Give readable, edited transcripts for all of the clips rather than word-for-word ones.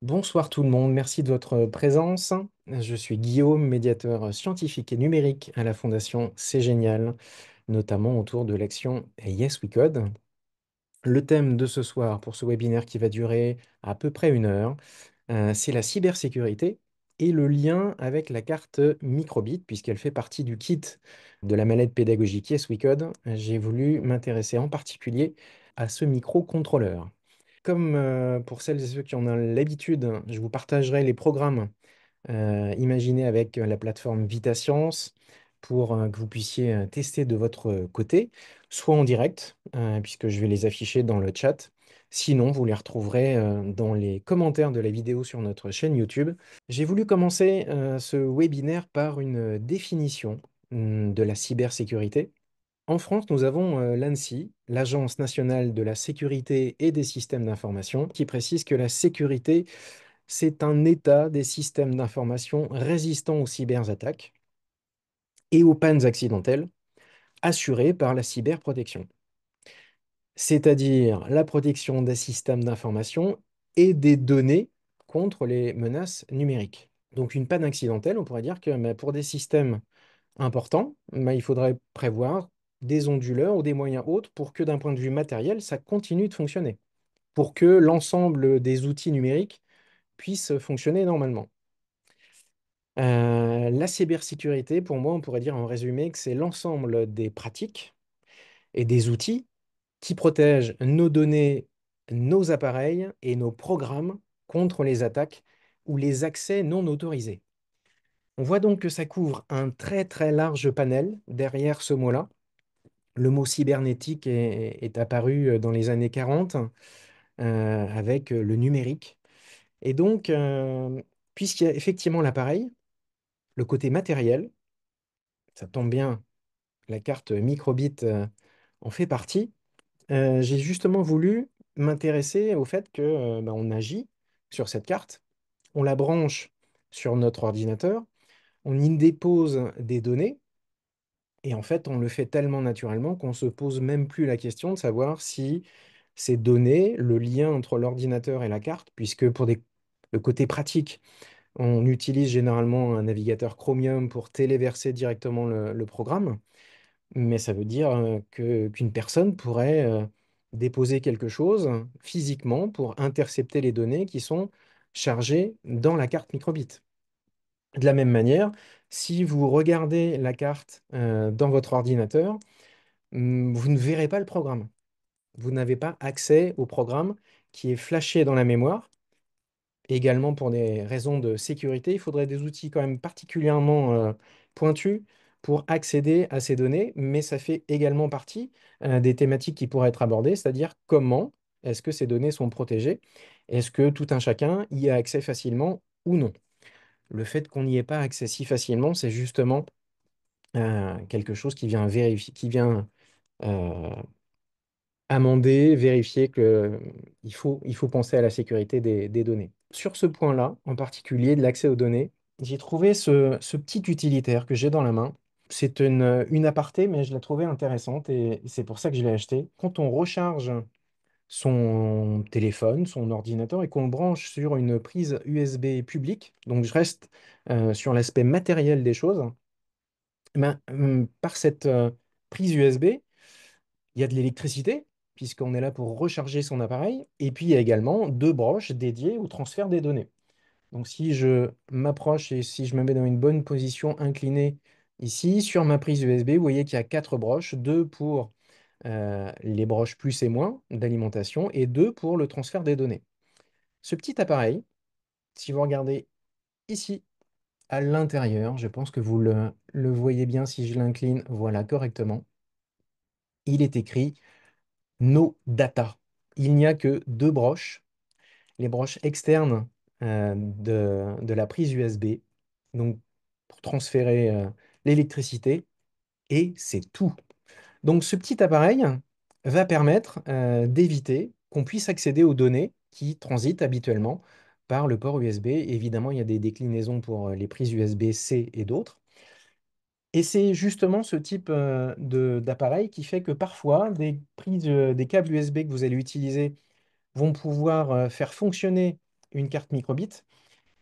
Bonsoir tout le monde, merci de votre présence. Je suis Guillaume, médiateur scientifique et numérique à la Fondation C'est Génial, notamment autour de l'action Yes We Code. Le thème de ce soir pour ce webinaire qui va durer à peu près une heure, c'est la cybersécurité et le lien avec la carte microbit, puisqu'elle fait partie du kit de la mallette pédagogique Yes We Code. J'ai voulu m'intéresser en particulier à ce microcontrôleur. Comme pour celles et ceux qui en ont l'habitude, je vous partagerai les programmes imaginés avec la plateforme VitaScience pour que vous puissiez tester de votre côté, soit en direct, puisque je vais les afficher dans le chat. Sinon, vous les retrouverez dans les commentaires de la vidéo sur notre chaîne YouTube. J'ai voulu commencer ce webinaire par une définition de la cybersécurité. En France, nous avons l'ANSSI, l'Agence nationale de la sécurité et des systèmes d'information, qui précise que la sécurité, c'est un état des systèmes d'information résistants aux cyberattaques et aux pannes accidentelles, assurés par la cyberprotection, c'est-à-dire la protection des systèmes d'information et des données contre les menaces numériques. Donc une panne accidentelle, on pourrait dire que pour des systèmes important, il faudrait prévoir des onduleurs ou des moyens autres pour que d'un point de vue matériel, ça continue de fonctionner, pour que l'ensemble des outils numériques puissent fonctionner normalement. La cybersécurité, pour moi, on pourrait dire en résumé que c'est l'ensemble des pratiques et des outils qui protègent nos données, nos appareils et nos programmes contre les attaques ou les accès non autorisés. On voit donc que ça couvre un très très large panel derrière ce mot-là. Le mot cybernétique est apparu dans les années 40 avec le numérique. Et donc, puisqu'il y a effectivement l'appareil, le côté matériel, ça tombe bien, la carte microbit en fait partie, j'ai justement voulu m'intéresser au fait que on agit sur cette carte, on la branche sur notre ordinateur, on y dépose des données. Et en fait, on le fait tellement naturellement qu'on se pose même plus la question de savoir si ces données, le lien entre l'ordinateur et la carte, puisque le côté pratique, on utilise généralement un navigateur Chromium pour téléverser directement le programme, mais ça veut dire qu'une personne pourrait déposer quelque chose physiquement pour intercepter les données qui sont chargées dans la carte microbit. De la même manière, si vous regardez la carte dans votre ordinateur, vous ne verrez pas le programme. Vous n'avez pas accès au programme qui est flashé dans la mémoire. Également, pour des raisons de sécurité, il faudrait des outils quand même particulièrement pointus pour accéder à ces données, mais ça fait également partie des thématiques qui pourraient être abordées, c'est-à-dire comment est-ce que ces données sont protégées? Est-ce que tout un chacun y a accès facilement ou non? Le fait qu'on n'y ait pas accès si facilement, c'est justement quelque chose qui vient vérifier, qui vient euh, amender, vérifier que il faut penser à la sécurité des données. Sur ce point-là, en particulier de l'accès aux données, j'ai trouvé ce petit utilitaire que j'ai dans la main. C'est une aparté, mais je l'ai trouvée intéressante et c'est pour ça que je l'ai acheté. Quand on recharge son téléphone, son ordinateur et qu'on le branche sur une prise USB publique, donc je reste sur l'aspect matériel des choses, par cette prise USB, il y a de l'électricité, puisqu'on est là pour recharger son appareil, et puis il y a également deux broches dédiées au transfert des données. Donc si je m'approche et si je me mets dans une bonne position inclinée ici, sur ma prise USB, vous voyez qu'il y a quatre broches, deux pour les broches plus et moins d'alimentation, et deux pour le transfert des données. Ce petit appareil, si vous regardez ici à l'intérieur, je pense que vous le voyez bien si je l'incline, voilà correctement, il est écrit No Data. Il n'y a que deux broches, les broches externes de la prise USB, donc pour transférer l'électricité, et c'est tout. Donc ce petit appareil va permettre d'éviter qu'on puisse accéder aux données qui transitent habituellement par le port USB. Évidemment, il y a des déclinaisons pour les prises USB-C et d'autres. Et c'est justement ce type d'appareil qui fait que parfois, des câbles USB que vous allez utiliser vont pouvoir faire fonctionner une carte microbit,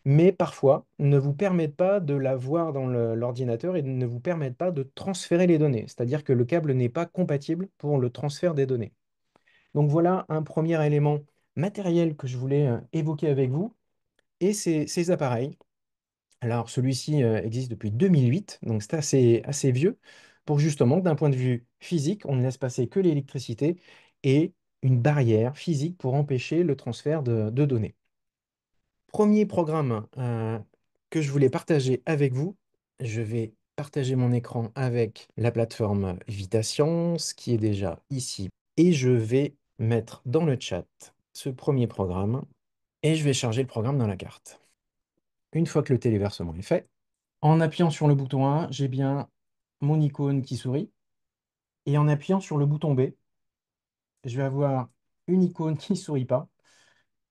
mais parfois ne vous permettent pas de la voir dans l'ordinateur et ne vous permettent pas de transférer les données. C'est-à-dire que le câble n'est pas compatible pour le transfert des données. Donc voilà un premier élément matériel que je voulais évoquer avec vous. Et ces appareils, alors celui-ci existe depuis 2008, donc c'est assez vieux, pour justement que d'un point de vue physique, on ne laisse passer que l'électricité et une barrière physique pour empêcher le transfert de données. Premier programme que je voulais partager avec vous, je vais partager mon écran avec la plateforme VitaScience qui est déjà ici. Et je vais mettre dans le chat ce premier programme et je vais charger le programme dans la carte. Une fois que le téléversement est fait, en appuyant sur le bouton A, j'ai bien mon icône qui sourit. Et en appuyant sur le bouton B, je vais avoir une icône qui ne sourit pas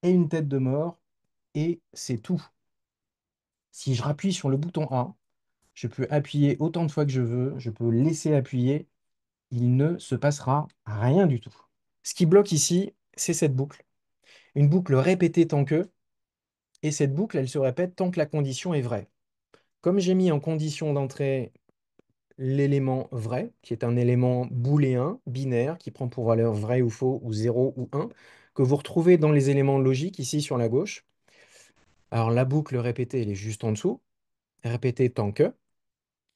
et une tête de mort. Et c'est tout. Si je rappuie sur le bouton A, je peux appuyer autant de fois que je veux, je peux laisser appuyer, il ne se passera rien du tout. Ce qui bloque ici, c'est cette boucle. Une boucle répétée tant que, et cette boucle, elle se répète tant que la condition est vraie. Comme j'ai mis en condition d'entrée l'élément vrai, qui est un élément booléen, binaire, qui prend pour valeur vrai ou faux, ou 0 ou 1, que vous retrouvez dans les éléments logiques ici sur la gauche. Alors la boucle répétée, elle est juste en dessous, répétée tant que.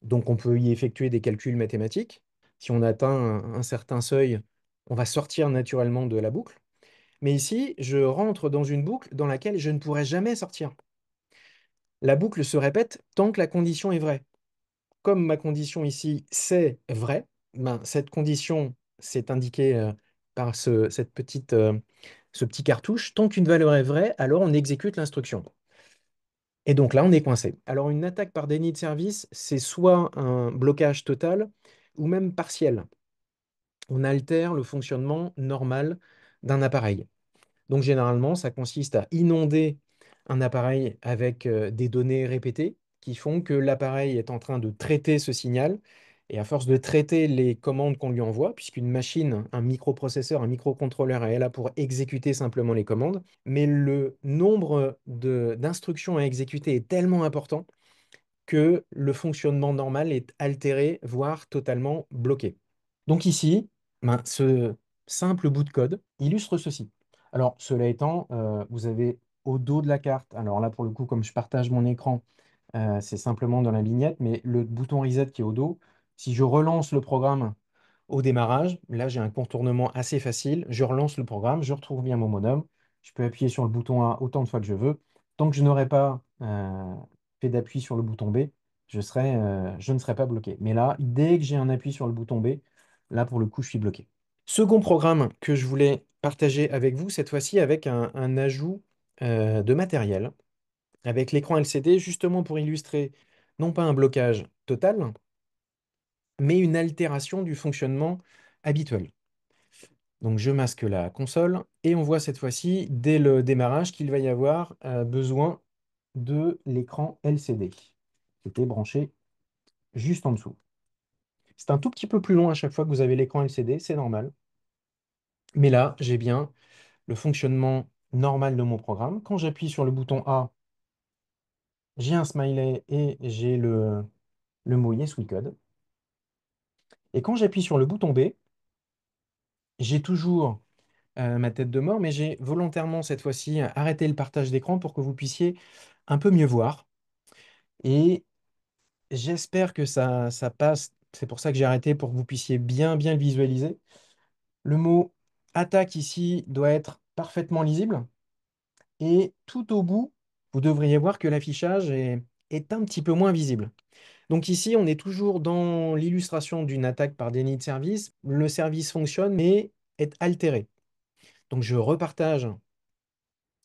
Donc, on peut y effectuer des calculs mathématiques. Si on atteint un certain seuil, on va sortir naturellement de la boucle. Mais ici, je rentre dans une boucle dans laquelle je ne pourrai jamais sortir. La boucle se répète tant que la condition est vraie. Comme ma condition ici, c'est vrai, ben, cette condition, c'est indiqué par ce petit cartouche. Tant qu'une valeur est vraie, alors on exécute l'instruction. Et donc là, on est coincé. Alors, une attaque par déni de service, c'est soit un blocage total ou même partiel. On altère le fonctionnement normal d'un appareil. Donc, généralement, ça consiste à inonder un appareil avec des données répétées qui font que l'appareil est en train de traiter ce signal. Et à force de traiter les commandes qu'on lui envoie, puisqu'une machine, un microprocesseur, un microcontrôleur est là pour exécuter simplement les commandes, mais le nombre d'instructions à exécuter est tellement important que le fonctionnement normal est altéré, voire totalement bloqué. Donc ici, ben, ce simple bout de code illustre ceci. Alors, cela étant, vous avez au dos de la carte, alors là, pour le coup, comme je partage mon écran, c'est simplement dans la vignette, mais le bouton reset qui est au dos, si je relance le programme au démarrage, là, j'ai un contournement assez facile. Je relance le programme, je retrouve bien mon modem. Je peux appuyer sur le bouton A autant de fois que je veux. Tant que je n'aurai pas fait d'appui sur le bouton B, je ne serai pas bloqué. Mais là, dès que j'ai un appui sur le bouton B, là, pour le coup, je suis bloqué. Second programme que je voulais partager avec vous, cette fois-ci avec un ajout de matériel, avec l'écran LCD, justement pour illustrer non pas un blocage total, mais une altération du fonctionnement habituel. Donc je masque la console et on voit cette fois-ci, dès le démarrage, qu'il va y avoir besoin de l'écran LCD qui était branché juste en dessous. C'est un tout petit peu plus long à chaque fois que vous avez l'écran LCD, c'est normal. Mais là, j'ai bien le fonctionnement normal de mon programme. Quand j'appuie sur le bouton A, j'ai un smiley et j'ai le mot Yes We Code. Et quand j'appuie sur le bouton B, j'ai toujours ma tête de mort, mais j'ai volontairement cette fois-ci arrêté le partage d'écran pour que vous puissiez un peu mieux voir. Et j'espère que ça passe. C'est pour ça que j'ai arrêté, pour que vous puissiez bien le visualiser. Le mot attaque ici doit être parfaitement lisible. Et tout au bout, vous devriez voir que l'affichage est un petit peu moins visible. Donc ici, on est toujours dans l'illustration d'une attaque par déni de service. Le service fonctionne, mais est altéré. Donc je repartage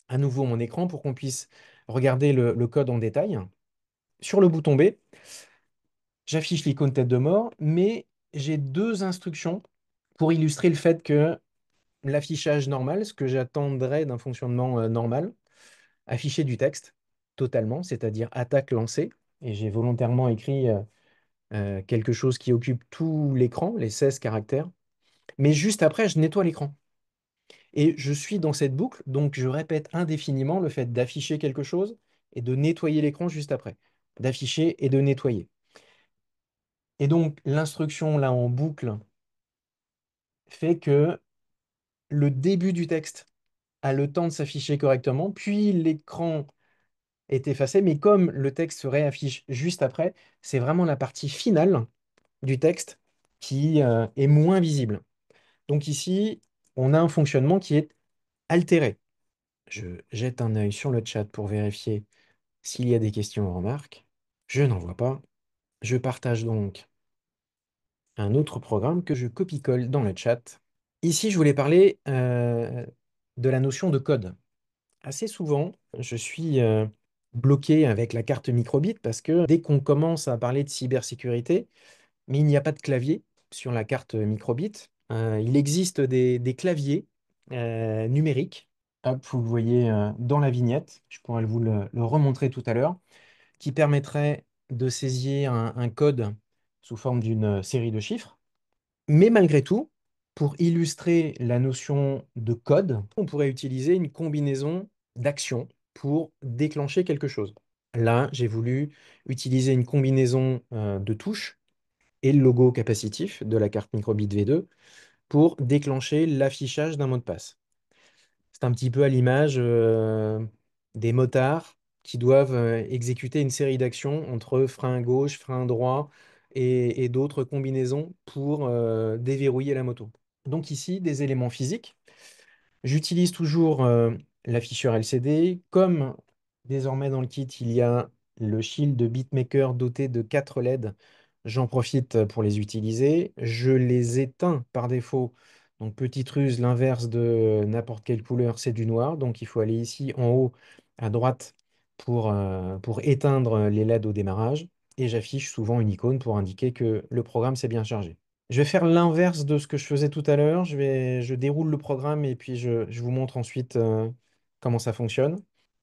à nouveau mon écran pour qu'on puisse regarder le code en détail. Sur le bouton B, j'affiche l'icône tête de mort, mais j'ai deux instructions pour illustrer le fait que l'affichage normal, ce que j'attendrais d'un fonctionnement normal, afficher du texte totalement, c'est-à-dire attaque lancée. Et j'ai volontairement écrit quelque chose qui occupe tout l'écran, les 16 caractères. Mais juste après, je nettoie l'écran. Et je suis dans cette boucle, donc je répète indéfiniment le fait d'afficher quelque chose et de nettoyer l'écran juste après. D'afficher et de nettoyer. Et donc l'instruction là en boucle fait que le début du texte a le temps de s'afficher correctement, puis l'écran est effacé, mais comme le texte se réaffiche juste après, c'est vraiment la partie finale du texte qui est moins visible. Donc ici, on a un fonctionnement qui est altéré. Je jette un œil sur le chat pour vérifier s'il y a des questions ou remarques. Je n'en vois pas. Je partage donc un autre programme que je copie-colle dans le chat. Ici, je voulais parler de la notion de code. Assez souvent, je suis bloqué avec la carte microbit parce que dès qu'on commence à parler de cybersécurité, mais il n'y a pas de clavier sur la carte microbit. Il existe des claviers numériques. Hop, vous le voyez dans la vignette. Je pourrais vous le remontrer tout à l'heure, qui permettrait de saisir un code sous forme d'une série de chiffres. Mais malgré tout, pour illustrer la notion de code, on pourrait utiliser une combinaison d'actions pour déclencher quelque chose. Là, j'ai voulu utiliser une combinaison de touches et le logo capacitif de la carte microbit V2 pour déclencher l'affichage d'un mot de passe. C'est un petit peu à l'image des motards qui doivent exécuter une série d'actions entre frein gauche, frein droit et d'autres combinaisons pour déverrouiller la moto. Donc ici, des éléments physiques. J'utilise toujours l'afficheur LCD. Comme désormais dans le kit, il y a le shield de BitMaker doté de 4 LED, j'en profite pour les utiliser. Je les éteins par défaut. Donc petite ruse, l'inverse de n'importe quelle couleur, c'est du noir. Donc il faut aller ici en haut à droite pour éteindre les LED au démarrage. Et j'affiche souvent une icône pour indiquer que le programme s'est bien chargé. Je vais faire l'inverse de ce que je faisais tout à l'heure. Je déroule le programme et puis je vous montre ensuite comment ça fonctionne.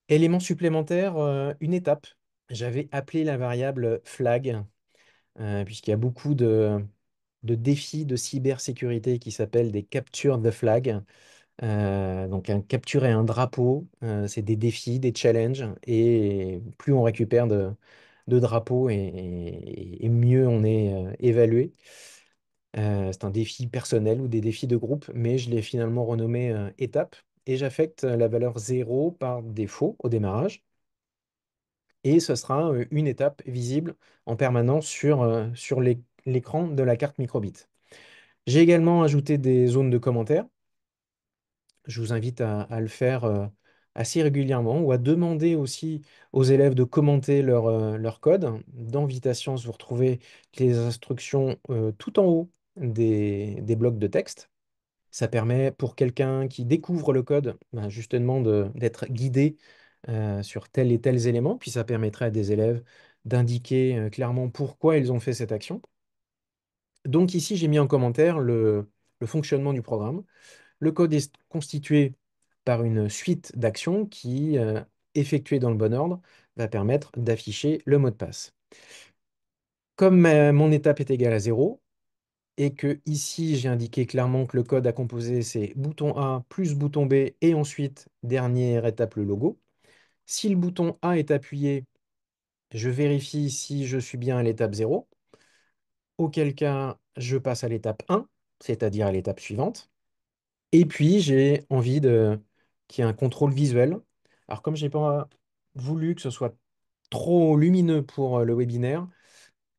Élément supplémentaire, une étape. J'avais appelé la variable flag, puisqu'il y a beaucoup de défis de cybersécurité qui s'appellent des capture the flag. Donc capturer un drapeau, c'est des défis, des challenges, et plus on récupère de drapeaux et mieux on est évalué. C'est un défi personnel ou des défis de groupe, mais je l'ai finalement renommé étape et j'affecte la valeur 0 par défaut au démarrage. Et ce sera une étape visible en permanence sur l'écran de la carte microbit. J'ai également ajouté des zones de commentaires. Je vous invite à le faire assez régulièrement ou à demander aussi aux élèves de commenter leur code. Dans VitaScience, vous retrouvez les instructions tout en haut des blocs de texte. Ça permet pour quelqu'un qui découvre le code, ben, justement d'être guidé sur tels et tels éléments. Puis ça permettrait à des élèves d'indiquer clairement pourquoi ils ont fait cette action. Donc ici, j'ai mis en commentaire le fonctionnement du programme. Le code est constitué par une suite d'actions qui, effectuées dans le bon ordre, va permettre d'afficher le mot de passe. Comme mon étape est égale à 0, et que ici j'ai indiqué clairement que le code à composer c'est bouton A plus bouton B et ensuite dernière étape le logo. Si le bouton A est appuyé, je vérifie si je suis bien à l'étape 0, auquel cas je passe à l'étape 1, c'est-à-dire à l'étape suivante. Et puis j'ai envie qu'il y ait un contrôle visuel. Alors comme je n'ai pas voulu que ce soit trop lumineux pour le webinaire,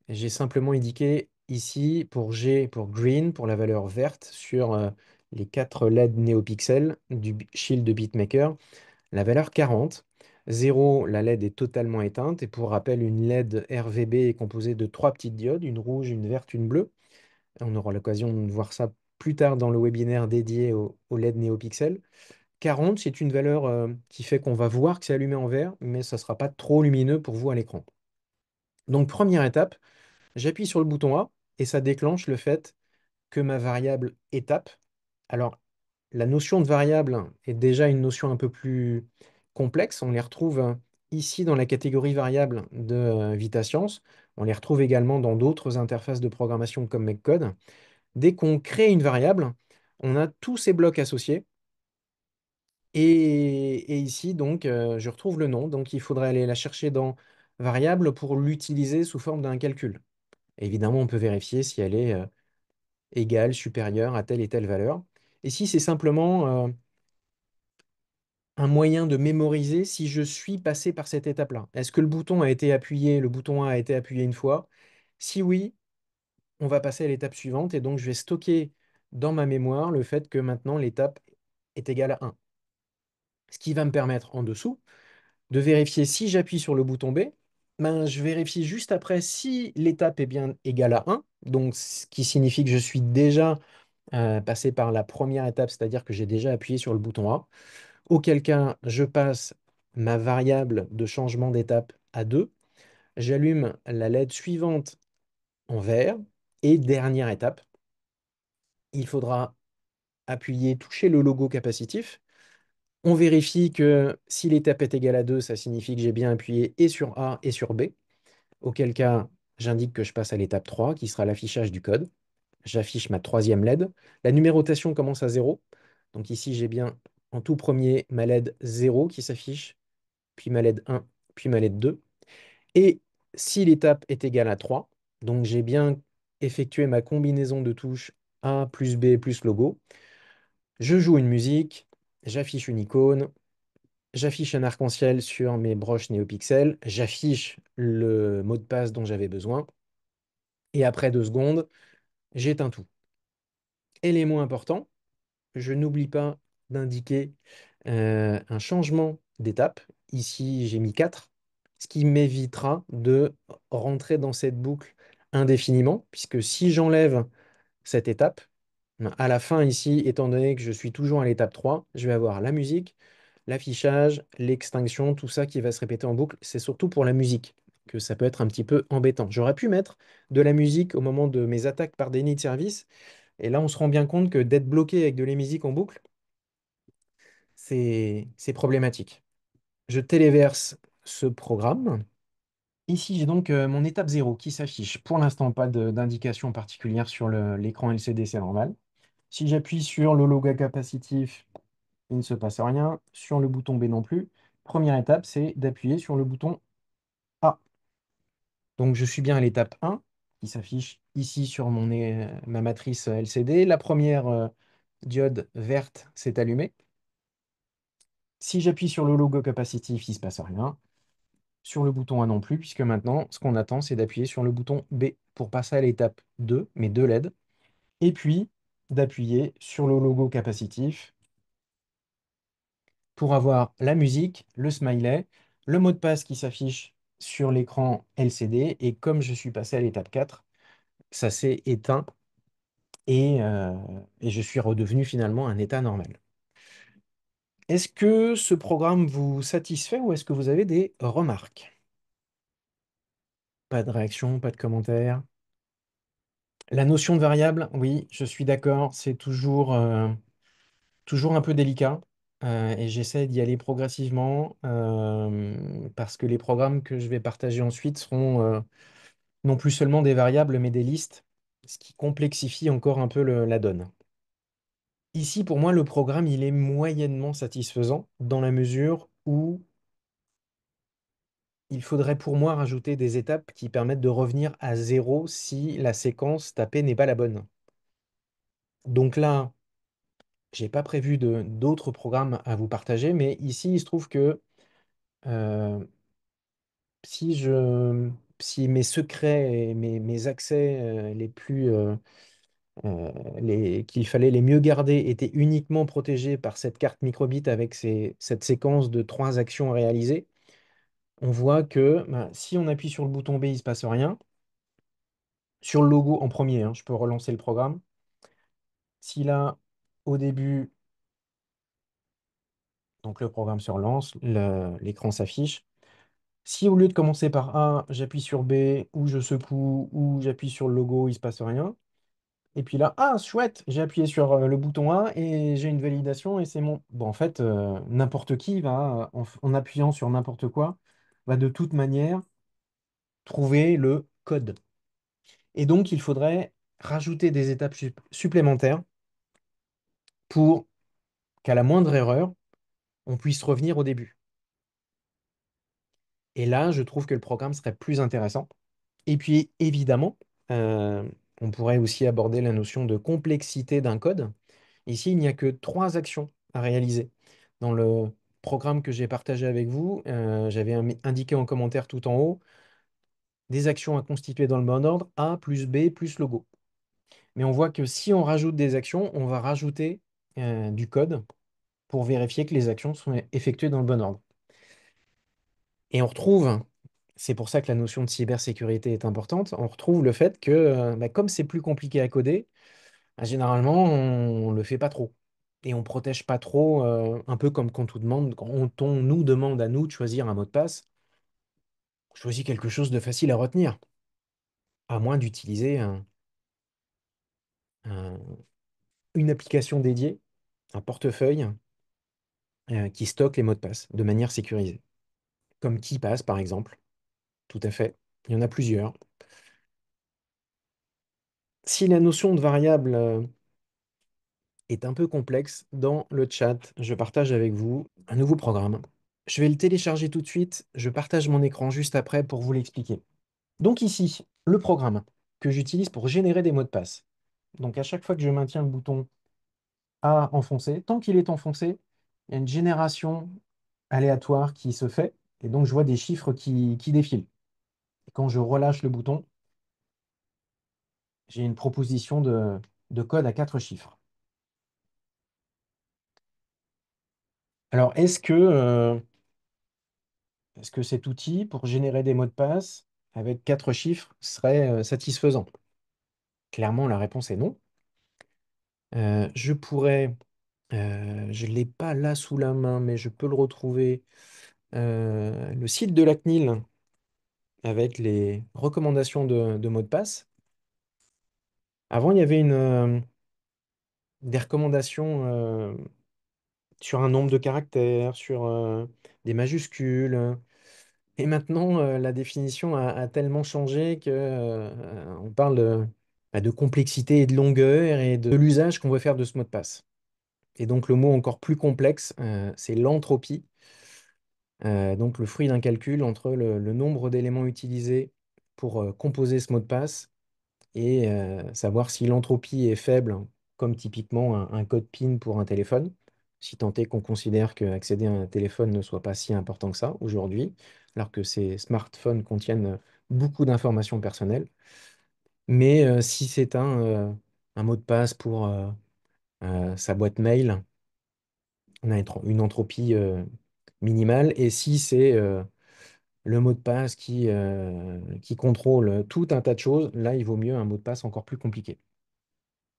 j'ai simplement indiqué ici pour G, pour green, pour la valeur verte, sur les 4 LED néopixels du shield de BitMaker, la valeur 40. 0, la LED est totalement éteinte. Et pour rappel, une LED RVB est composée de 3 petites diodes, une rouge, une verte, une bleue. On aura l'occasion de voir ça plus tard dans le webinaire dédié au LED néopixels. 40, c'est une valeur qui fait qu'on va voir que c'est allumé en vert, mais ça ne sera pas trop lumineux pour vous à l'écran. Donc, première étape, j'appuie sur le bouton A et ça déclenche le fait que ma variable étape. Alors, la notion de variable est déjà une notion un peu plus complexe. On les retrouve ici dans la catégorie variable de VitaScience. On les retrouve également dans d'autres interfaces de programmation comme MakeCode. Dès qu'on crée une variable, on a tous ces blocs associés. Et ici, donc, je retrouve le nom. Donc, il faudrait aller la chercher dans variable pour l'utiliser sous forme d'un calcul. Évidemment, on peut vérifier si elle est égale, supérieure à telle et telle valeur. Et si c'est simplement un moyen de mémoriser si je suis passé par cette étape-là. Est-ce que le bouton a été appuyé, le bouton A a été appuyé une fois? Si oui, on va passer à l'étape suivante et donc je vais stocker dans ma mémoire le fait que maintenant l'étape est égale à 1. Ce qui va me permettre en dessous de vérifier si j'appuie sur le bouton B, ben, je vérifie juste après si l'étape est bien égale à 1, donc ce qui signifie que je suis déjà passé par la première étape, c'est-à-dire que j'ai déjà appuyé sur le bouton A, auquel cas je passe ma variable de changement d'étape à 2, j'allume la LED suivante en vert, et dernière étape, il faudra appuyer, toucher le logo capacitif. On vérifie que si l'étape est égale à 2, ça signifie que j'ai bien appuyé et sur A et sur B, auquel cas j'indique que je passe à l'étape 3, qui sera l'affichage du code. J'affiche ma troisième LED. La numérotation commence à 0. Donc ici, j'ai bien en tout premier ma LED 0 qui s'affiche, puis ma LED 1, puis ma LED 2. Et si l'étape est égale à 3, donc j'ai bien effectué ma combinaison de touches A plus B plus logo, je joue une musique, j'affiche une icône, j'affiche un arc-en-ciel sur mes broches NeoPixel, j'affiche le mot de passe dont j'avais besoin, et après 2 secondes, j'éteins tout. Élément important, je n'oublie pas d'indiquer un changement d'étape. Ici, j'ai mis 4, ce qui m'évitera de rentrer dans cette boucle indéfiniment, puisque si j'enlève cette étape, à la fin ici, étant donné que je suis toujours à l'étape 3, je vais avoir la musique, l'affichage, l'extinction, tout ça qui va se répéter en boucle. C'est surtout pour la musique que ça peut être un petit peu embêtant. J'aurais pu mettre de la musique au moment de mes attaques par déni de service, et là on se rend bien compte que d'être bloqué avec de la musique en boucle, c'est problématique. Je téléverse ce programme. Ici, j'ai donc mon étape 0 qui s'affiche. Pour l'instant, pas d'indication particulière sur l'écran LCD, c'est normal. Si j'appuie sur le logo capacitif, il ne se passe rien. Sur le bouton B non plus. Première étape, c'est d'appuyer sur le bouton A. Donc je suis bien à l'étape 1 qui s'affiche ici sur ma matrice LCD. La première diode verte s'est allumée. Si j'appuie sur le logo capacitif, il ne se passe rien. Sur le bouton A non plus, puisque maintenant, ce qu'on attend, c'est d'appuyer sur le bouton B pour passer à l'étape 2, mes 2 LED, et puis d'appuyer sur le logo capacitif pour avoir la musique, le smiley, le mot de passe qui s'affiche sur l'écran LCD, et comme je suis passé à l'étape 4, ça s'est éteint et je suis redevenu finalement un état normal. Est-ce que ce programme vous satisfait ou est-ce que vous avez des remarques? Pas de réaction, pas de commentaires. La notion de variable, oui, je suis d'accord, c'est toujours un peu délicat et j'essaie d'y aller progressivement parce que les programmes que je vais partager ensuite seront non plus seulement des variables mais des listes, ce qui complexifie encore un peu la donne. Ici, pour moi, le programme, il est moyennement satisfaisant dans la mesure où il faudrait pour moi rajouter des étapes qui permettent de revenir à 0 si la séquence tapée n'est pas la bonne. Donc là, j'ai pas prévu d'autres programmes à vous partager, mais ici, il se trouve que euh, si si mes secrets et mes accès les plus qu'il fallait les mieux garder étaient uniquement protégés par cette carte microbit avec cette séquence de 3 actions à réaliser, on voit que bah, si on appuie sur le bouton B, il ne se passe rien. Sur le logo en premier, hein, je peux relancer le programme. Si là, au début, donc le programme se relance, l'écran s'affiche. Si au lieu de commencer par A, j'appuie sur B, ou je secoue, ou j'appuie sur le logo, il ne se passe rien. Et puis là, ah, chouette, j'ai appuyé sur le bouton A et j'ai une validation et c'est bon. Bon, en fait, n'importe qui va, en appuyant sur n'importe quoi, va de toute manière trouver le code. Et donc, il faudrait rajouter des étapes supplémentaires pour qu'à la moindre erreur, on puisse revenir au début. Et là, je trouve que le programme serait plus intéressant. Et puis, évidemment, euh, on pourrait aussi aborder la notion de complexité d'un code. Ici, il n'y a que trois actions à réaliser. Dans le programme que j'ai partagé avec vous, j'avais indiqué en commentaire tout en haut des actions à constituer dans le bon ordre, A plus B plus logo. Mais on voit que si on rajoute des actions, on va rajouter du code pour vérifier que les actions sont effectuées dans le bon ordre. Et on retrouve, c'est pour ça que la notion de cybersécurité est importante, on retrouve le fait que bah, comme c'est plus compliqué à coder, bah, généralement on ne le fait pas trop. Et on ne protège pas trop, un peu comme quand on nous demande à nous de choisir un mot de passe, on choisit quelque chose de facile à retenir, à moins d'utiliser un- une application dédiée, un portefeuille qui stocke les mots de passe de manière sécurisée. Comme KeePass par exemple, tout à fait. Il y en a plusieurs. Si la notion de variable est un peu complexe, dans le chat, je partage avec vous un nouveau programme. Je vais le télécharger tout de suite. Je partage mon écran juste après pour vous l'expliquer. Donc ici, le programme que j'utilise pour générer des mots de passe. Donc à chaque fois que je maintiens le bouton A enfoncé, tant qu'il est enfoncé, il y a une génération aléatoire qui se fait. Et donc je vois des chiffres qui défilent. Et quand je relâche le bouton, j'ai une proposition de code à 4 chiffres. Alors, est-ce que cet outil pour générer des mots de passe avec 4 chiffres serait satisfaisant? Clairement, la réponse est non. Je pourrais, je ne l'ai pas là sous la main, mais je peux le retrouver, le site de la CNIL avec les recommandations de mots de passe. Avant, il y avait des recommandations sur un nombre de caractères, sur des majuscules. Et maintenant, la définition a tellement changé que, on parle bah, de complexité et de longueur et de l'usage qu'on veut faire de ce mot de passe. Et donc le mot encore plus complexe, c'est l'entropie. Donc le fruit d'un calcul entre le nombre d'éléments utilisés pour composer ce mot de passe et savoir si l'entropie est faible, comme typiquement un code PIN pour un téléphone, si tant est qu'on considère qu'accéder à un téléphone ne soit pas si important que ça aujourd'hui, alors que ces smartphones contiennent beaucoup d'informations personnelles. Mais si c'est un mot de passe pour sa boîte mail, on a une entropie minimale. Et si c'est le mot de passe qui contrôle tout un tas de choses, là, il vaut mieux un mot de passe encore plus compliqué.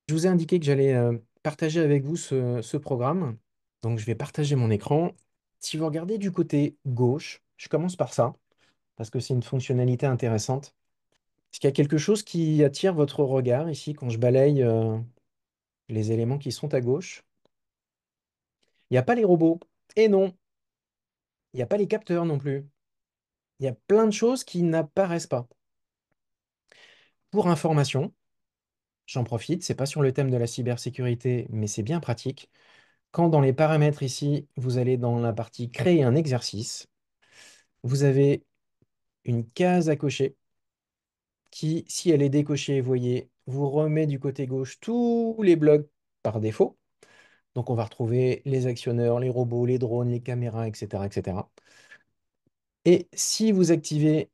Je vous ai indiqué que j'allais partager avec vous ce programme. Donc, je vais partager mon écran. Si vous regardez du côté gauche, je commence par ça, parce que c'est une fonctionnalité intéressante. Est-ce qu'il y a quelque chose qui attire votre regard ici quand je balaye les éléments qui sont à gauche? Il n'y a pas les robots. Et non, il n'y a pas les capteurs non plus. Il y a plein de choses qui n'apparaissent pas. Pour information, j'en profite, c'est pas sur le thème de la cybersécurité, mais c'est bien pratique. Quand dans les paramètres ici, vous allez dans la partie créer un exercice, vous avez une case à cocher qui, si elle est décochée, vous voyez, vous remet du côté gauche tous les blocs par défaut. Donc on va retrouver les actionneurs, les robots, les drones, les caméras, etc., etc. Et si vous activez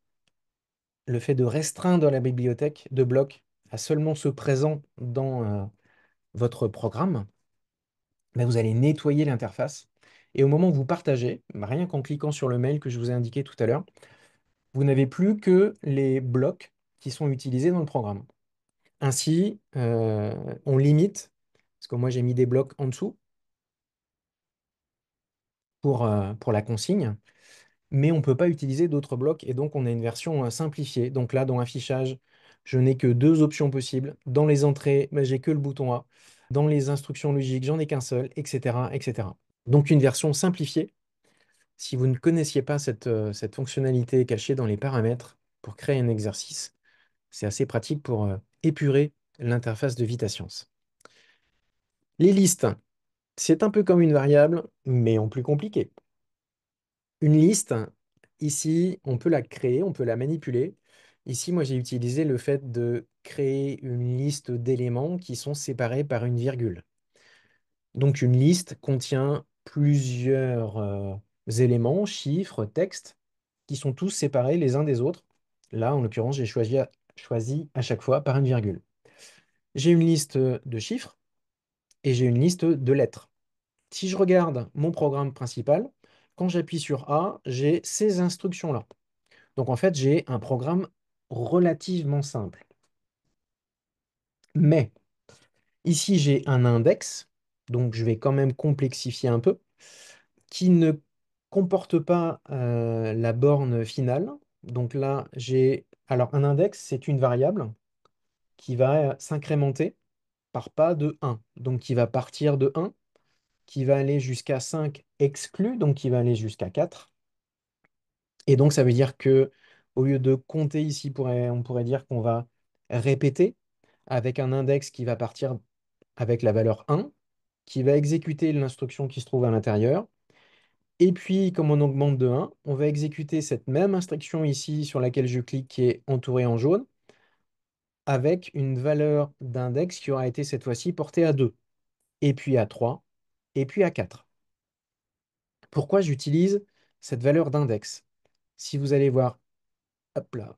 le fait de restreindre la bibliothèque de blocs à seulement ceux présents dans votre programme, ben, vous allez nettoyer l'interface. Et au moment où vous partagez, ben, rien qu'en cliquant sur le mail que je vous ai indiqué tout à l'heure, vous n'avez plus que les blocs qui sont utilisés dans le programme. Ainsi, on limite, parce que moi j'ai mis des blocs en dessous pour la consigne, mais on ne peut pas utiliser d'autres blocs et donc on a une version simplifiée. Donc là, dans affichage, je n'ai que 2 options possibles. Dans les entrées, ben, j'ai que le bouton A. Dans les instructions logiques, j'en ai qu'un seul, etc., etc. Donc une version simplifiée. Si vous ne connaissiez pas cette fonctionnalité cachée dans les paramètres pour créer un exercice, c'est assez pratique pour épurer l'interface de VitaScience. Les listes. C'est un peu comme une variable, mais en plus compliqué. Une liste, ici, on peut la créer, on peut la manipuler. Ici, moi, j'ai utilisé le fait de créer une liste d'éléments qui sont séparés par une virgule. Donc, une liste contient plusieurs éléments, chiffres, textes, qui sont tous séparés les uns des autres. Là, en l'occurrence, j'ai choisi à chaque fois par une virgule. J'ai une liste de chiffres et j'ai une liste de lettres. Si je regarde mon programme principal, quand j'appuie sur A, j'ai ces instructions-là. Donc en fait, j'ai un programme relativement simple. Mais ici, j'ai un index, donc je vais quand même complexifier un peu, qui ne comporte pas la borne finale. Donc là, j'ai... Alors un index, c'est une variable qui va s'incrémenter par pas de 1. Donc qui va partir de 1, qui va aller jusqu'à 5 exclus, donc qui va aller jusqu'à 4. Et donc, ça veut dire que au lieu de compter ici, on pourrait dire qu'on va répéter avec un index qui va partir avec la valeur 1, qui va exécuter l'instruction qui se trouve à l'intérieur. Et puis, comme on augmente de 1, on va exécuter cette même instruction ici sur laquelle je clique, qui est entourée en jaune, avec une valeur d'index qui aura été cette fois-ci portée à 2, et puis à 3, et puis à 4. Pourquoi j'utilise cette valeur d'index? Si vous allez voir, hop là,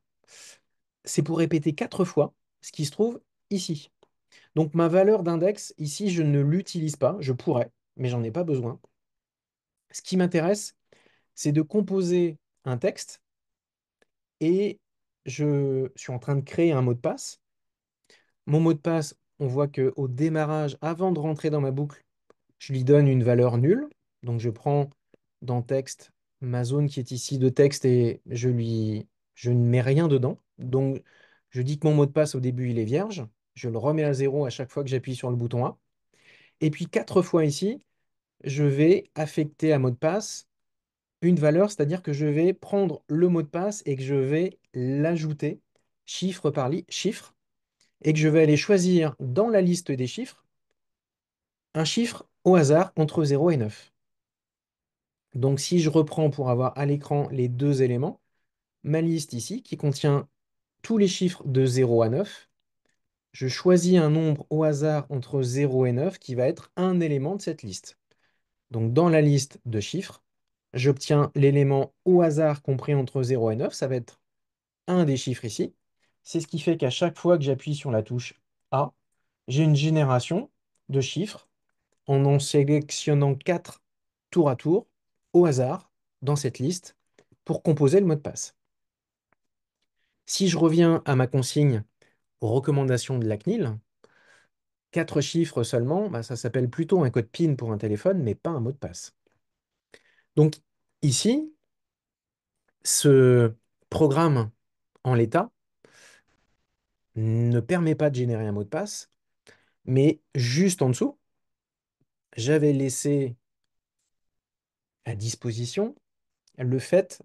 c'est pour répéter 4 fois ce qui se trouve ici. Donc ma valeur d'index, ici, je ne l'utilise pas, je pourrais, mais j'en ai pas besoin. Ce qui m'intéresse, c'est de composer un texte et je suis en train de créer un mot de passe. Mon mot de passe, on voit qu'au démarrage, avant de rentrer dans ma boucle, je lui donne une valeur nulle. Donc je prends dans texte ma zone qui est ici de texte et je ne mets rien dedans. Donc je dis que mon mot de passe au début il est vierge. Je le remets à zéro à chaque fois que j'appuie sur le bouton A. Et puis 4 fois ici, je vais affecter à mot de passe une valeur, c'est-à-dire que je vais prendre le mot de passe et que je vais l'ajouter chiffre par chiffre et que je vais aller choisir dans la liste des chiffres un chiffre au hasard entre 0 et 9. Donc si je reprends pour avoir à l'écran les deux éléments, ma liste ici qui contient tous les chiffres de 0 à 9, je choisis un nombre au hasard entre 0 et 9 qui va être un élément de cette liste. Donc dans la liste de chiffres, j'obtiens l'élément au hasard compris entre 0 et 9, ça va être un des chiffres ici. C'est ce qui fait qu'à chaque fois que j'appuie sur la touche A, j'ai une génération de chiffres en sélectionnant 4 tour à tour au hasard dans cette liste pour composer le mot de passe. Si je reviens à ma consigne aux recommandations de la CNIL, 4 chiffres seulement, bah, ça s'appelle plutôt un code PIN pour un téléphone, mais pas un mot de passe. Donc ici, ce programme en l'état ne permet pas de générer un mot de passe, mais juste en dessous, j'avais laissé à disposition le fait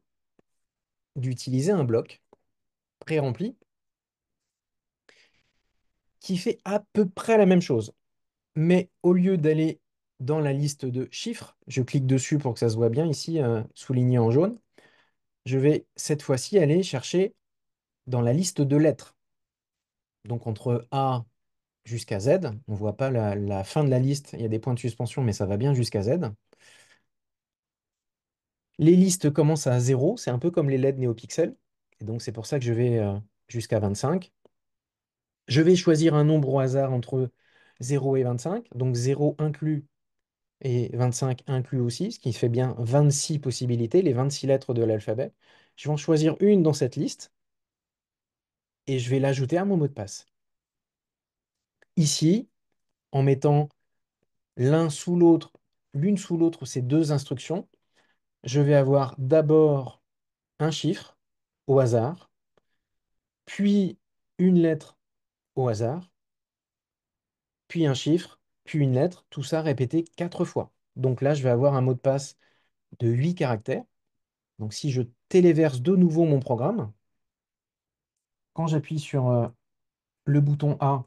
d'utiliser un bloc pré-rempli qui fait à peu près la même chose. Mais au lieu d'aller dans la liste de chiffres, je clique dessus pour que ça se voit bien ici, souligné en jaune, je vais cette fois-ci aller chercher dans la liste de lettres. Donc entre A jusqu'à Z, on ne voit pas la fin de la liste, il y a des points de suspension, mais ça va bien jusqu'à Z. Les listes commencent à 0, c'est un peu comme les LED NeoPixel, et donc c'est pour ça que je vais jusqu'à 25. Je vais choisir un nombre au hasard entre 0 et 25, donc 0 inclus et 25 inclus aussi, ce qui fait bien 26 possibilités, les 26 lettres de l'alphabet. Je vais en choisir une dans cette liste et je vais l'ajouter à mon mot de passe. Ici, en mettant l'un sous l'autre, l'une sous l'autre, ces deux instructions, je vais avoir d'abord un chiffre au hasard, puis une lettre au hasard, puis un chiffre, puis une lettre, tout ça répété 4 fois. Donc là, je vais avoir un mot de passe de 8 caractères. Donc si je téléverse de nouveau mon programme, quand j'appuie sur le bouton A,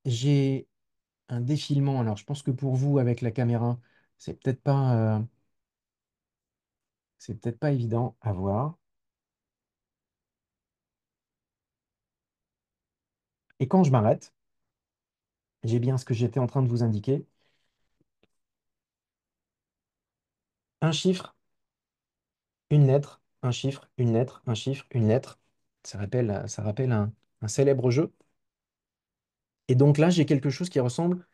j'ai un défilement. Alors, je pense que pour vous, avec la caméra, c'est peut-être pas, c'est peut-être pas évident à voir. Et quand je m'arrête, j'ai bien ce que j'étais en train de vous indiquer. Un chiffre, une lettre, un chiffre, une lettre, un chiffre, une lettre. Ça rappelle un célèbre jeu. Et donc là, j'ai quelque chose qui ressemble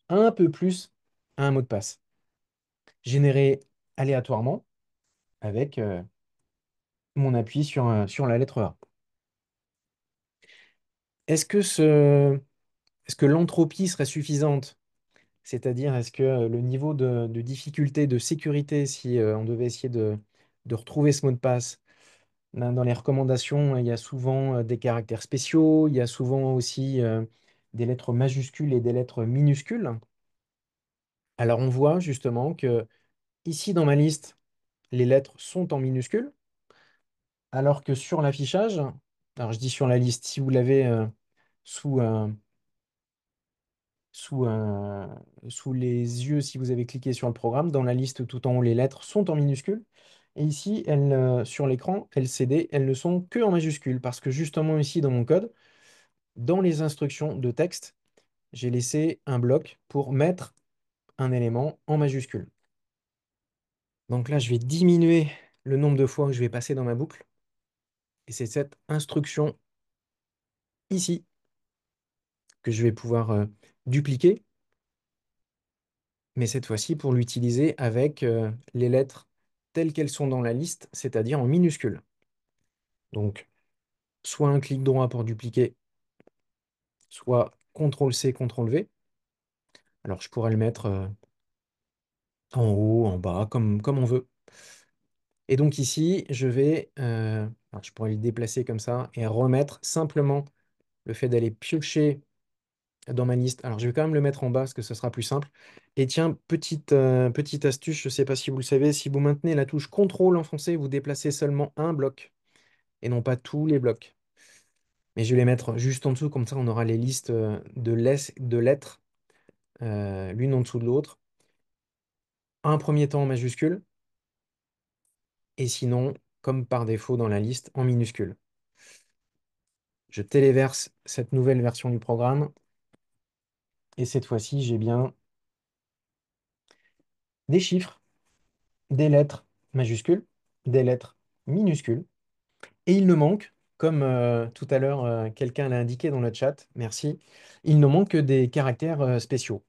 un peu plus à un mot de passe, généré aléatoirement avec mon appui sur la lettre A. Est-ce que est-ce que l'entropie serait suffisante? C'est-à-dire, est-ce que le niveau de difficulté, de sécurité, si on devait essayer de retrouver ce mot de passe, dans les recommandations, il y a souvent des caractères spéciaux, il y a souvent aussi des lettres majuscules et des lettres minuscules. Alors on voit justement que ici dans ma liste, les lettres sont en minuscules, alors que sur l'affichage, alors je dis sur la liste, si vous l'avez sous, sous, euh, sous les yeux, si vous avez cliqué sur le programme, dans la liste tout en haut, les lettres sont en minuscules. Et ici, sur l'écran, LCD, elles ne sont que en majuscules, parce que justement ici dans mon code, dans les instructions de texte, j'ai laissé un bloc pour mettre un élément en majuscule. Donc là, je vais diminuer le nombre de fois que je vais passer dans ma boucle. Et c'est cette instruction ici que je vais pouvoir dupliquer, mais cette fois-ci pour l'utiliser avec les lettres telles qu'elles sont dans la liste, c'est-à-dire en minuscules. Donc, soit un clic droit pour dupliquer, soit CTRL-C, CTRL-V. Alors, je pourrais le mettre en haut, en bas, comme on veut. Et donc ici, alors je pourrais le déplacer comme ça et remettre simplement le fait d'aller piocher dans ma liste. Alors je vais quand même le mettre en bas parce que ce sera plus simple. Et tiens, petite astuce, je ne sais pas si vous le savez, si vous maintenez la touche CTRL enfoncée, vous déplacez seulement un bloc et non pas tous les blocs. Mais je vais les mettre juste en dessous, comme ça on aura les listes de lettres l'une en dessous de l'autre. Un premier temps en majuscule et sinon, comme par défaut dans la liste, en minuscule. Je téléverse cette nouvelle version du programme et cette fois-ci, j'ai bien des chiffres, des lettres majuscules, des lettres minuscules. Et il ne manque, comme tout à l'heure quelqu'un l'a indiqué dans le chat, merci, il ne manque que des caractères spéciaux.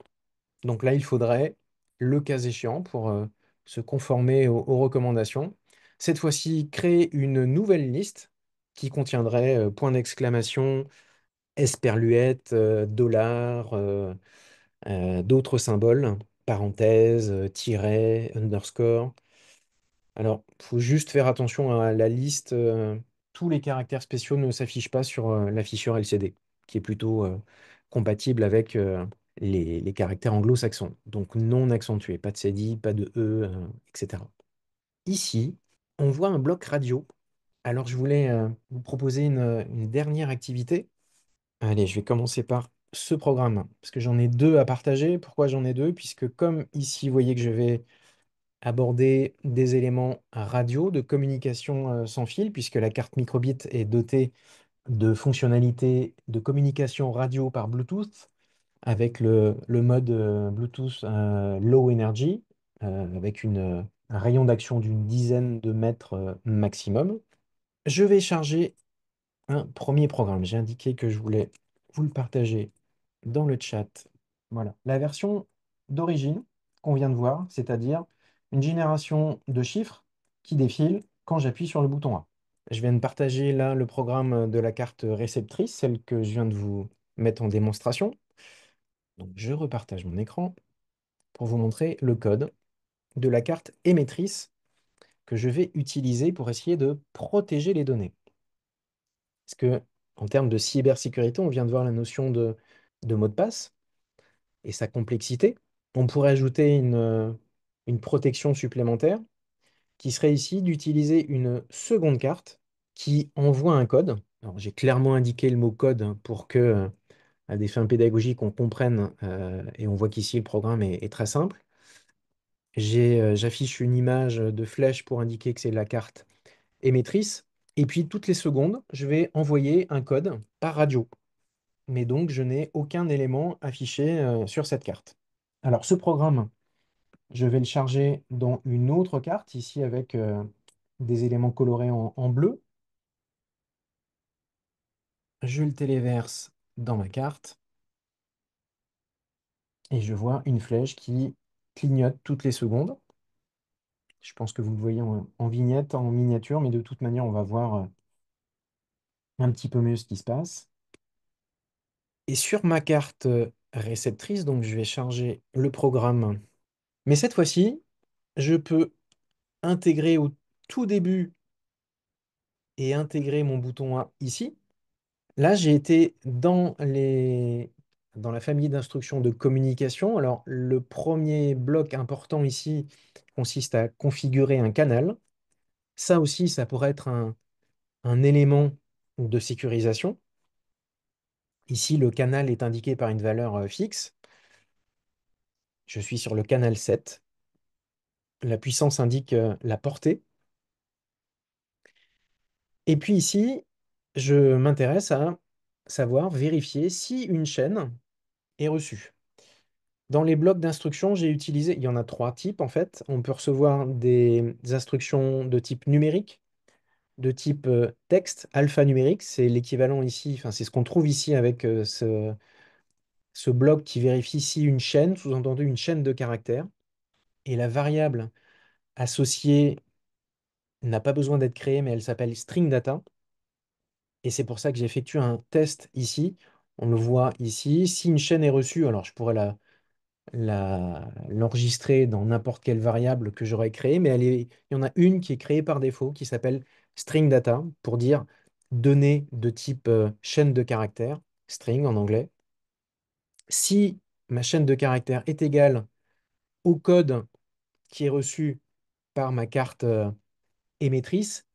Donc là, il faudrait, le cas échéant, pour se conformer aux recommandations, cette fois-ci créer une nouvelle liste qui contiendrait point d'exclamation, esperluette, dollar, d'autres symboles, parenthèses, tiret, underscore. Alors, il faut juste faire attention à la liste. Tous les caractères spéciaux ne s'affichent pas sur l'afficheur LCD, qui est plutôt compatible avec les caractères anglo-saxons. Donc non accentués, pas de cédille, pas de E, etc. Ici, on voit un bloc radio. Alors, je voulais vous proposer une dernière activité. Allez, je vais commencer par ce programme, parce que j'en ai deux à partager. Pourquoi j'en ai deux? Puisque comme ici, vous voyez que je vais aborder des éléments radio de communication sans fil, puisque la carte microbit est dotée de fonctionnalités de communication radio par Bluetooth, avec le mode Bluetooth Low Energy, avec un rayon d'action d'une dizaine de mètres maximum. Je vais charger un premier programme. J'ai indiqué que je voulais vous le partager dans le chat. Voilà, la version d'origine qu'on vient de voir, c'est-à-dire une génération de chiffres qui défilent quand j'appuie sur le bouton A. Je viens de partager là le programme de la carte réceptrice, celle que je viens de vous mettre en démonstration. Donc je repartage mon écran pour vous montrer le code de la carte émettrice que je vais utiliser pour essayer de protéger les données. Parce que en termes de cybersécurité, on vient de voir la notion de mot de passe et sa complexité. On pourrait ajouter une protection supplémentaire qui serait ici d'utiliser une seconde carte qui envoie un code. Alors, j'ai clairement indiqué le mot code pour que à des fins pédagogiques, on comprenne, et on voit qu'ici, le programme est très simple. J'affiche une image de flèche pour indiquer que c'est la carte émettrice. Et puis, toutes les secondes, je vais envoyer un code par radio. Mais donc, je n'ai aucun élément affiché sur cette carte. Alors, ce programme, je vais le charger dans une autre carte, ici avec des éléments colorés en bleu. Je le téléverse dans ma carte et je vois une flèche qui clignote toutes les secondes. Je pense que vous le voyez en vignette, en miniature, mais de toute manière, on va voir un petit peu mieux ce qui se passe. Et sur ma carte réceptrice, donc je vais charger le programme. Mais cette fois-ci, je peux intégrer au tout début et intégrer mon bouton A ici. Là, j'ai été dans la famille d'instructions de communication. Alors, le premier bloc important ici consiste à configurer un canal. Ça aussi, ça pourrait être un élément de sécurisation. Ici, le canal est indiqué par une valeur fixe. Je suis sur le canal 7. La puissance indique la portée. Et puis ici, je m'intéresse à savoir vérifier si une chaîne est reçue. Dans les blocs d'instructions, j'ai utilisé, il y en a trois types en fait. On peut recevoir des instructions de type numérique, de type texte, alphanumérique, c'est l'équivalent ici, enfin c'est ce qu'on trouve ici avec ce bloc qui vérifie si une chaîne, sous-entendu une chaîne de caractères, et la variable associée n'a pas besoin d'être créée, mais elle s'appelle string data. Et c'est pour ça que j'effectue un test ici. On le voit ici. Si une chaîne est reçue, alors je pourrais l'enregistrer dans n'importe quelle variable que j'aurais créée, mais il y en a une qui est créée par défaut qui s'appelle string data pour dire données de type chaîne de caractères, string en anglais. Si ma chaîne de caractères est égale au code qui est reçu par ma carte émettrice,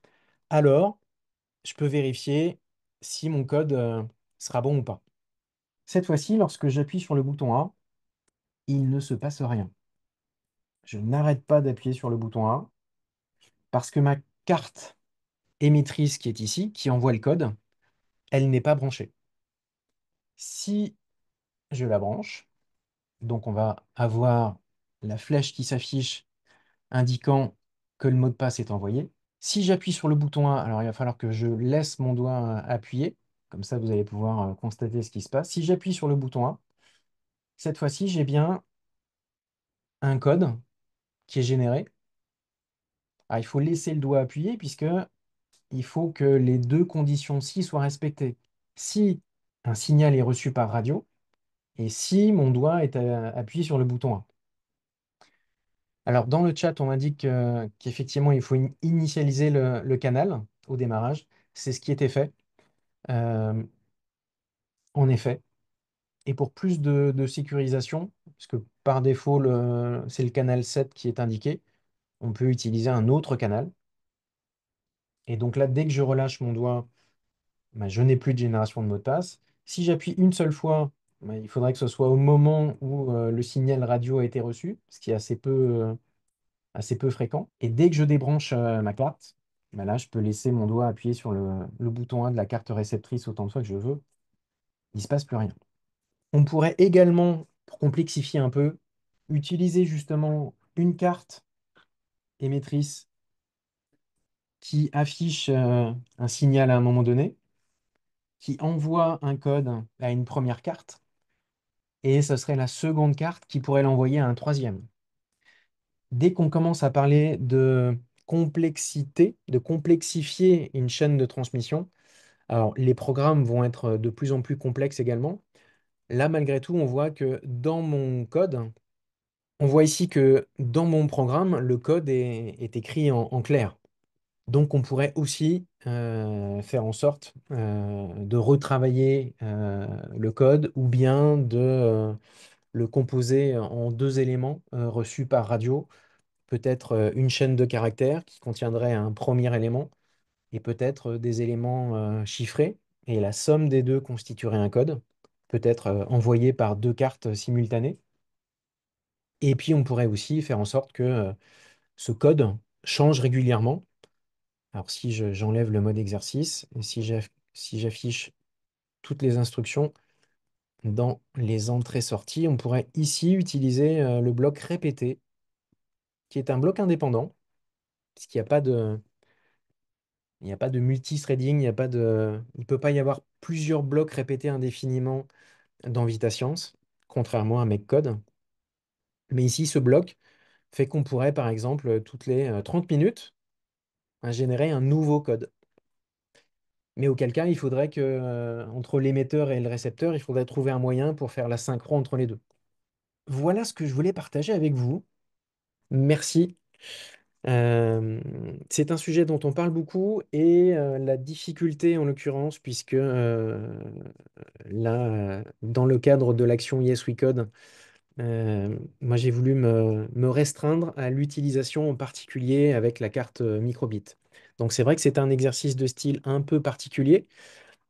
alors je peux vérifier si mon code sera bon ou pas. Cette fois-ci, lorsque j'appuie sur le bouton A, il ne se passe rien. Je n'arrête pas d'appuyer sur le bouton A parce que ma carte émettrice qui est ici, qui envoie le code, elle n'est pas branchée. Si je la branche, donc on va avoir la flèche qui s'affiche indiquant que le mot de passe est envoyé. Si j'appuie sur le bouton A, alors il va falloir que je laisse mon doigt appuyé, comme ça vous allez pouvoir constater ce qui se passe. Si j'appuie sur le bouton A, cette fois-ci j'ai bien un code qui est généré. Alors, il faut laisser le doigt appuyé puisque il faut que les deux conditions-ci soient respectées. Si un signal est reçu par radio et si mon doigt est appuyé sur le bouton A. Alors, dans le chat, on m'indique qu'effectivement, il faut initialiser le canal au démarrage. C'est ce qui était fait, euh, en effet. Et pour plus de sécurisation, parce que par défaut, c'est le canal 7 qui est indiqué, on peut utiliser un autre canal. Et donc là, dès que je relâche mon doigt, bah, je n'ai plus de génération de mot de passe. Si j'appuie une seule fois, bah, il faudrait que ce soit au moment où le signal radio a été reçu, ce qui est assez peu fréquent. Et dès que je débranche ma carte, bah là, je peux laisser mon doigt appuyer sur le bouton 1 de la carte réceptrice autant de fois que je veux. Il ne se passe plus rien. On pourrait également, pour complexifier un peu, utiliser justement une carte émettrice qui affiche un signal à un moment donné, qui envoie un code à une première carte, et ce serait la seconde carte qui pourrait l'envoyer à un troisième. Dès qu'on commence à parler de complexité, de complexifier une chaîne de transmission, alors les programmes vont être de plus en plus complexes également. Là, malgré tout, on voit que dans mon code, on voit ici que dans mon programme, le code est écrit en clair. Donc, on pourrait aussi faire en sorte de retravailler le code ou bien de le composer en deux éléments reçus par radio, peut-être une chaîne de caractères qui contiendrait un premier élément et peut-être des éléments chiffrés. Et la somme des deux constituerait un code. peut être envoyé par deux cartes simultanées. Et puis, on pourrait aussi faire en sorte que ce code change régulièrement. Alors, si j'enlève le mode exercice, et si j'affiche toutes les instructions dans les entrées-sorties, on pourrait ici utiliser le bloc répété, qui est un bloc indépendant, puisqu'il n'y a pas de, il n'y a pas de multithreading, il ne peut pas y avoir plusieurs blocs répétés indéfiniment dans VitaScience, contrairement à MakeCode. Mais ici, ce bloc fait qu'on pourrait, par exemple, toutes les 30 minutes, générer un nouveau code. Mais auquel cas, il faudrait que, entre l'émetteur et le récepteur, il faudrait trouver un moyen pour faire la synchro entre les deux. Voilà ce que je voulais partager avec vous. Merci. Euh, c'est un sujet dont on parle beaucoup et la difficulté en l'occurrence, puisque là, dans le cadre de l'action Yes We Code, moi j'ai voulu me restreindre à l'utilisation en particulier avec la carte microbit. Donc c'est vrai que c'est un exercice de style un peu particulier.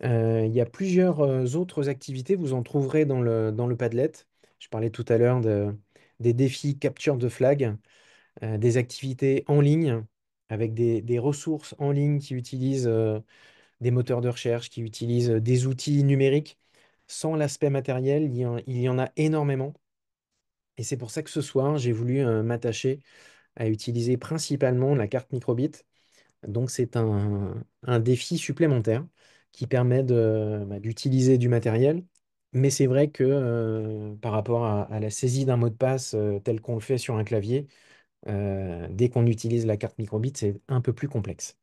Il y a plusieurs autres activités, vous en trouverez dans le Padlet. Je parlais tout à l'heure des défis capture de flag, des activités en ligne avec des ressources en ligne qui utilisent des moteurs de recherche, qui utilisent des outils numériques. Sans l'aspect matériel, il y en a énormément. Et c'est pour ça que ce soir, j'ai voulu m'attacher à utiliser principalement la carte microbit. Donc c'est un défi supplémentaire qui permet d'utiliser du matériel. Mais c'est vrai que par rapport à la saisie d'un mot de passe tel qu'on le fait sur un clavier, dès qu'on utilise la carte microbit, c'est un peu plus complexe.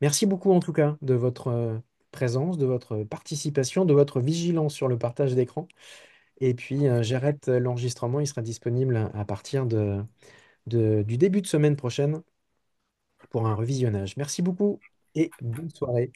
Merci beaucoup en tout cas de votre présence, de votre participation, de votre vigilance sur le partage d'écran. Et puis j'arrête l'enregistrement, il sera disponible à partir du début de semaine prochaine pour un revisionnage. Merci beaucoup et bonne soirée.